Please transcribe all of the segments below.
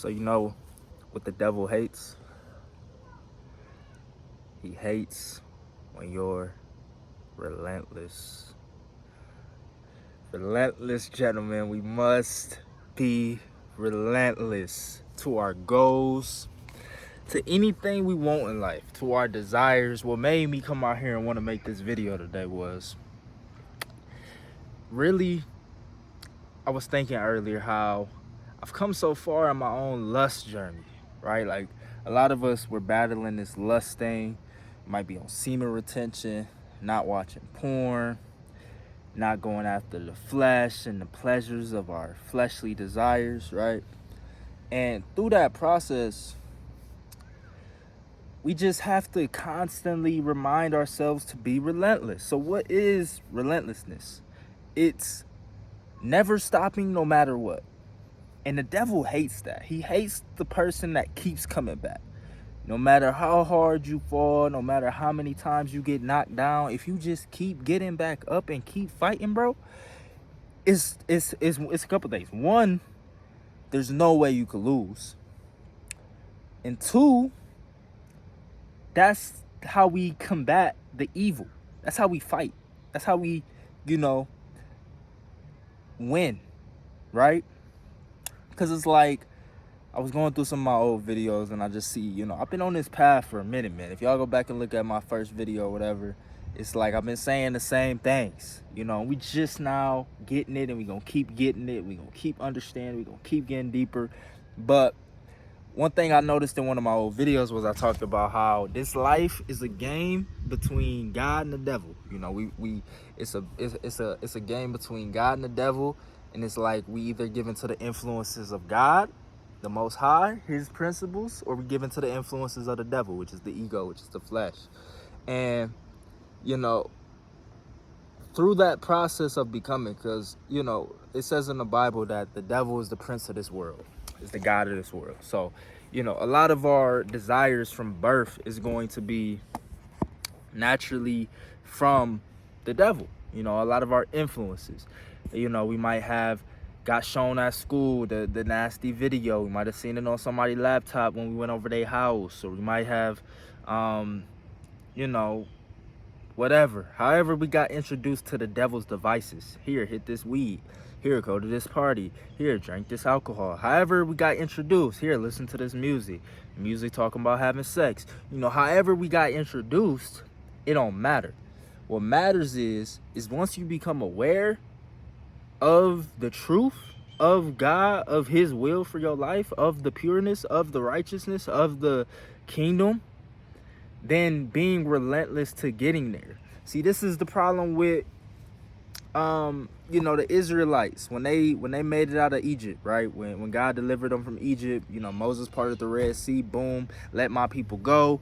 So you know what the devil hates? He hates when you're relentless. Relentless, gentlemen. We must be relentless to our goals, to anything we want in life, to our desires. What made me come out here and want to make this video today was really, I was thinking earlier how I've come so far on my own lust journey, right? Like a lot of us, we're battling this lust thing. It might be on semen retention, not watching porn, not going after the flesh and the pleasures of our fleshly desires, right? And through that process, we just have to constantly remind ourselves to be relentless. So what is relentlessness? It's never stopping no matter what. And the devil hates that. He hates the person that keeps coming back. No matter how hard you fall, no matter how many times you get knocked down, if you just keep getting back up and keep fighting, bro, it's a couple things. One, there's no way you could lose. And two, that's how we combat the evil. That's how we fight. That's how we, win, right? Because it's like, I was going through some of my old videos and I just see, I've been on this path for a minute, man. If y'all go back and look at my first video or whatever, it's like I've been saying the same things. We just now getting it, and we're going to keep getting it. We're going to keep understanding. We're going to keep getting deeper. But one thing I noticed in one of my old videos was I talked about how this life is a game between God and the devil. It's a game between God and the devil, and it's like we either give into the influences of God, the Most High, His principles, or we give into the influences of the devil, which is the ego, which is the flesh. And through that process of becoming, because it says in the Bible that the devil is the prince of this world, is the god of this world. So a lot of our desires from birth is going to be naturally from the devil. A lot of our influences, we might have got shown at school the nasty video. We might have seen it on somebody's laptop when we went over their house, or we might have whatever. However we got introduced to the devil's devices. Here, hit this weed. Here, go to this party. Here, drink this alcohol. However we got introduced. Here, listen to this music. Music talking about having sex. However we got introduced, it don't matter. What matters is once you become aware of the truth of God, of His will for your life, of the pureness, of the righteousness, of the kingdom, then being relentless to getting there. See, this is the problem with the Israelites when they made it out of Egypt, right? When God delivered them from Egypt, Moses parted the Red Sea, boom, let my people go,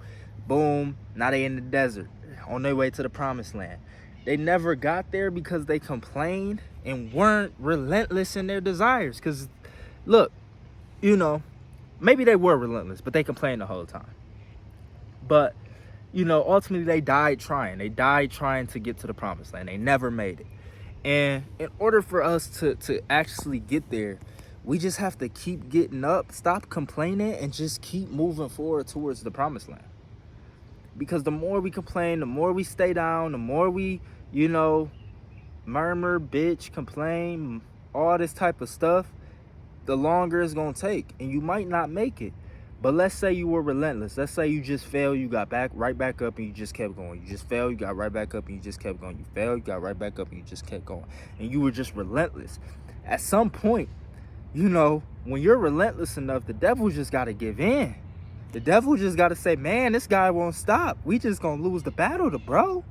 boom, now they in the desert on their way to the promised land. They never got there because they complained and weren't relentless in their desires. Because look, maybe they were relentless, but they complained the whole time. But ultimately they died trying. They died trying to get to the promised land. They never made it. And in order for us to actually get there, we just have to keep getting up, stop complaining, and just keep moving forward towards the promised land. Because the more we complain, the more we stay down, the more we, murmur, bitch, complain, all this type of stuff, the longer it's going to take. And you might not make it. But let's say you were relentless. Let's say you just failed, you got right back up, and you just kept going. You just failed, you got right back up, and you just kept going. You failed, you got right back up, and you just kept going. And you were just relentless. At some point, when you're relentless enough, the devil just got to give in. The devil just got to say, man, this guy won't stop. We just going to lose the battle to bro.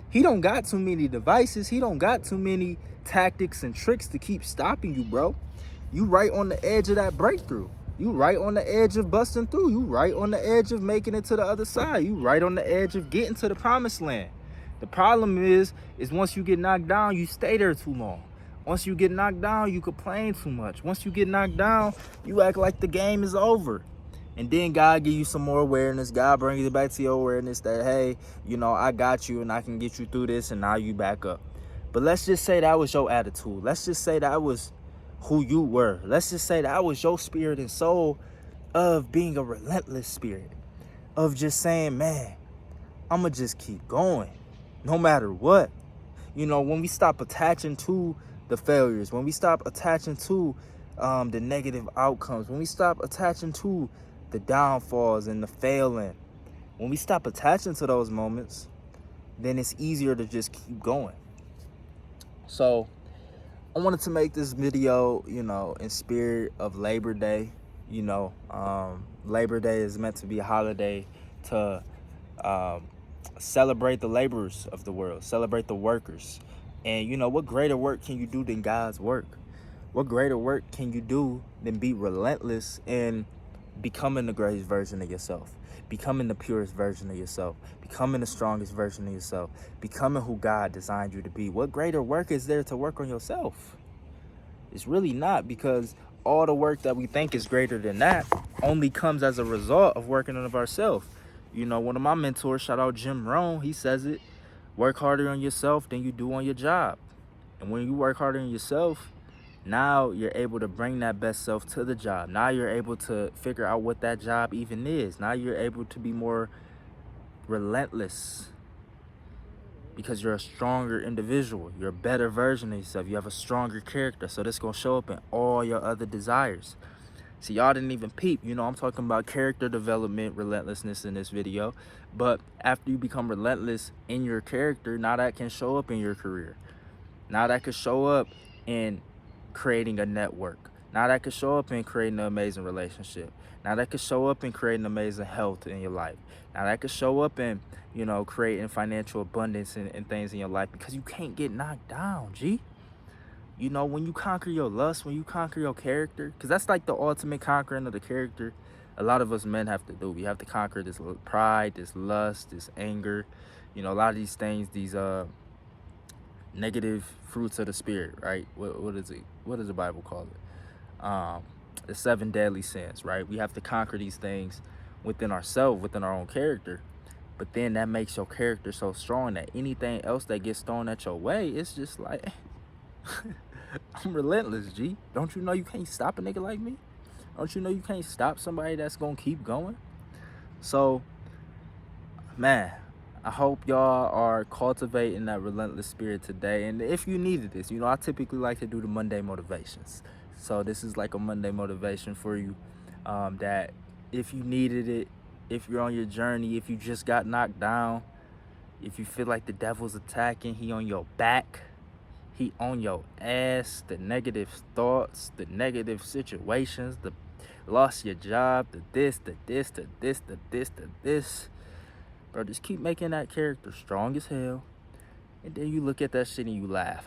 He don't got too many devices. He don't got too many tactics and tricks to keep stopping you, bro. You right on the edge of that breakthrough. You right on the edge of busting through. You right on the edge of making it to the other side. You right on the edge of getting to the promised land. The problem is once you get knocked down, you stay there too long. Once you get knocked down, you complain too much. Once you get knocked down, you act like the game is over. And then God give you some more awareness. God brings you back to your awareness that, hey, I got you and I can get you through this, and now you back up. But let's just say that was your attitude. Let's just say that was who you were. Let's just say that was your spirit and soul of being a relentless spirit, of just saying, man, I'm going to just keep going no matter what. You know, when we stop attaching to the failures, when we stop attaching to the negative outcomes, when we stop attaching to the downfalls and the failing, when we stop attaching to those moments, then it's easier to just keep going. So I wanted to make this video, you know, in spirit of Labor Day. You know, Labor Day is meant to be a holiday to celebrate the laborers of the world, celebrate the workers. And, you know, what greater work can you do than God's work? What greater work can you do than be relentless in becoming the greatest version of yourself, becoming the purest version of yourself, becoming the strongest version of yourself, becoming who God designed you to be? What greater work is there to work on yourself? It's really not, because all the work that we think is greater than that only comes as a result of working on ourselves. You know, one of my mentors, shout out Jim Rohn, he says it: work harder on yourself than you do on your job. And when you work harder on yourself, now you're able to bring that best self to the job. Now you're able to figure out what that job even is. Now you're able to be more relentless, because you're a stronger individual. You're a better version of yourself. You have a stronger character. So this going to show up in all your other desires. See, y'all didn't even peep. You know, I'm talking about character development, relentlessness in this video. But after you become relentless in your character, now that can show up in your career. Now that could show up in creating a network. Now that could show up in creating an amazing relationship. Now that could show up in creating amazing health in your life. Now that could show up in, you know, creating financial abundance and things in your life, because you can't get knocked down, G. You know, when you conquer your lust, when you conquer your character, because that's like the ultimate conquering of the character a lot of us men have to do. We have to conquer this pride, this lust, this anger. You know, a lot of these things, these negative fruits of the spirit, right? What is it? What does the Bible call it? The 7 deadly sins, right? We have to conquer these things within ourselves, within our own character. But then that makes your character so strong that anything else that gets thrown at your way, it's just like, I'm relentless, G. Don't you know you can't stop a nigga like me? Don't you know you can't stop somebody that's gonna keep going? So, man, I hope y'all are cultivating that relentless spirit today. And if you needed this, you know, I typically like to do the Monday motivations. So this is like a Monday motivation for you, that if you needed it, if you're on your journey, if you just got knocked down, if you feel like the devil's attacking, he on your back, he on your ass, the negative thoughts, the negative situations, the lost your job, the this, the this, the this, the this, the this. Bro, just keep making that character strong as hell. And then you look at that shit and you laugh.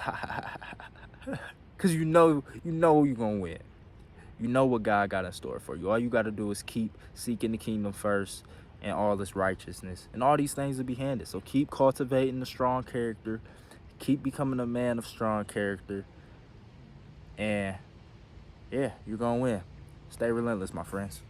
Because you know you're going to win. You know what God got in store for you. All you got to do is keep seeking the kingdom first and all this righteousness. And all these things will be handed. So keep cultivating the strong character. Keep becoming a man of strong character. And, yeah, you're going to win. Stay relentless, my friends.